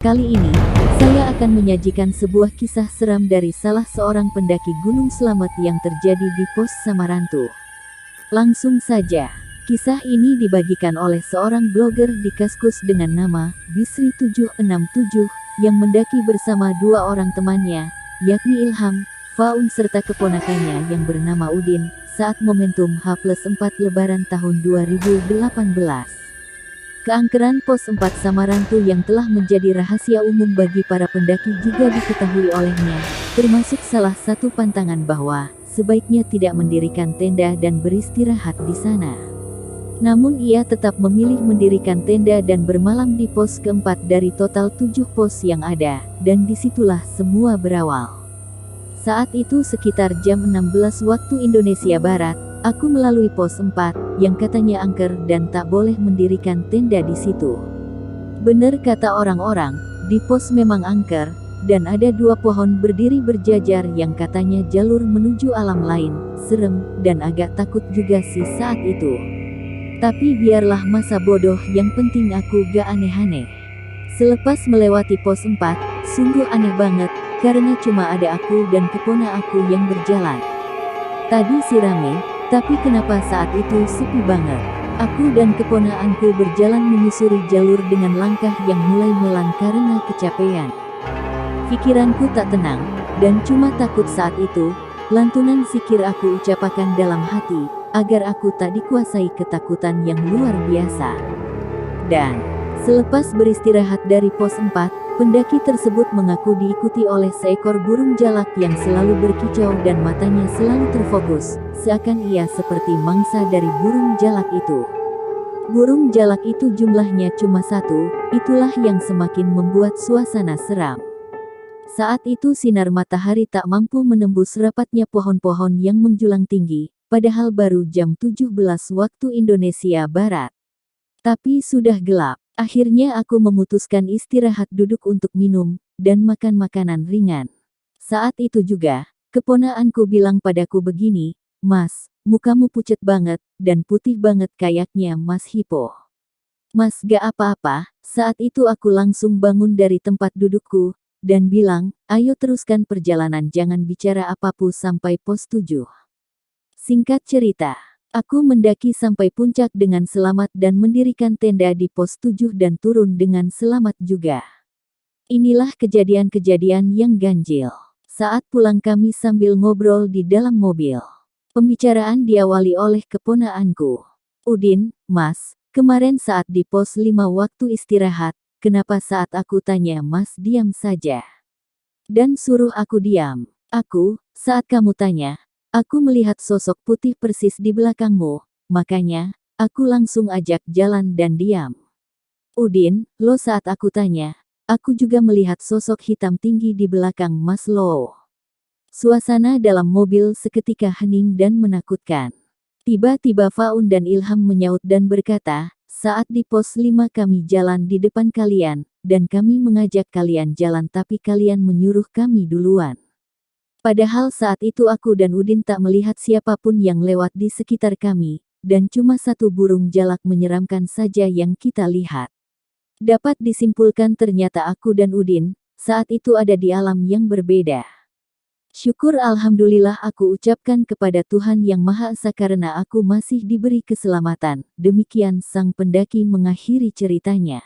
Kali ini, saya akan menyajikan sebuah kisah seram dari salah seorang pendaki Gunung Slamet yang terjadi di Pos Samarantu. Langsung saja, kisah ini dibagikan oleh seorang blogger di Kaskus dengan nama Bisri767 yang mendaki bersama dua orang temannya, yakni Ilham, Faun serta keponakannya yang bernama Udin, saat momentum H+4 Lebaran tahun 2018. Keangkeran Pos 4 Samarantu yang telah menjadi rahasia umum bagi para pendaki juga diketahui olehnya, termasuk salah satu pantangan bahwa sebaiknya tidak mendirikan tenda dan beristirahat di sana. Namun ia tetap memilih mendirikan tenda dan bermalam di pos keempat dari total 7 pos yang ada, dan disitulah semua berawal. Saat itu sekitar jam 16 waktu Indonesia Barat, aku melalui pos 4, yang katanya angker dan tak boleh mendirikan tenda di situ. Benar kata orang-orang, di pos memang angker, dan ada 2 pohon berdiri berjajar yang katanya jalur menuju alam lain, serem, dan agak takut juga sih saat itu. Tapi biarlah masa bodoh, yang penting aku gak aneh-aneh. Selepas melewati pos 4, sungguh aneh banget, karena cuma ada aku dan kepona aku yang berjalan. Tadi sih rame, tapi kenapa saat itu sepi banget? Aku dan keponaanku berjalan menyusuri jalur dengan langkah yang mulai melan karena kecapean. Pikiranku tak tenang, dan cuma takut saat itu. Lantunan zikir aku ucapkan dalam hati, agar aku tak dikuasai ketakutan yang luar biasa. Dan selepas beristirahat dari pos 4, pendaki tersebut mengaku diikuti oleh seekor burung jalak yang selalu berkicau dan matanya selalu terfokus, seakan ia seperti mangsa dari burung jalak itu. Burung jalak itu jumlahnya cuma 1, itulah yang semakin membuat suasana seram. Saat itu sinar matahari tak mampu menembus rapatnya pohon-pohon yang menjulang tinggi, padahal baru jam 17 waktu Indonesia Barat. Tapi sudah gelap. Akhirnya aku memutuskan istirahat duduk untuk minum, dan makan makanan ringan. Saat itu juga, keponaanku bilang padaku begini, "Mas, mukamu pucet banget, dan putih banget kayaknya Mas Hipo." "Mas gak apa-apa." Saat itu aku langsung bangun dari tempat dudukku, dan bilang, "Ayo teruskan perjalanan, jangan bicara apapun sampai pos 7. Singkat cerita, aku mendaki sampai puncak dengan selamat dan mendirikan tenda di pos 7 dan turun dengan selamat juga. Inilah kejadian-kejadian yang ganjil. Saat pulang kami sambil ngobrol di dalam mobil. Pembicaraan diawali oleh keponaanku. "Udin, Mas, kemarin saat di pos 5 waktu istirahat, kenapa saat aku tanya Mas diam saja? Dan suruh aku diam. Saat kamu tanya, aku melihat sosok putih persis di belakangmu, makanya, aku langsung ajak jalan dan diam." "Udin, lo saat aku tanya, aku juga melihat sosok hitam tinggi di belakang Mas lo." Suasana dalam mobil seketika hening dan menakutkan. Tiba-tiba Faun dan Ilham menyaut dan berkata, "Saat di pos 5 kami jalan di depan kalian, dan kami mengajak kalian jalan tapi kalian menyuruh kami duluan. Padahal saat itu aku dan Udin tak melihat siapapun yang lewat di sekitar kami, dan cuma 1 burung jalak menyeramkan saja yang kita lihat." Dapat disimpulkan ternyata aku dan Udin, saat itu ada di alam yang berbeda. Syukur alhamdulillah aku ucapkan kepada Tuhan Yang Maha Esa karena aku masih diberi keselamatan. Demikian sang pendaki mengakhiri ceritanya.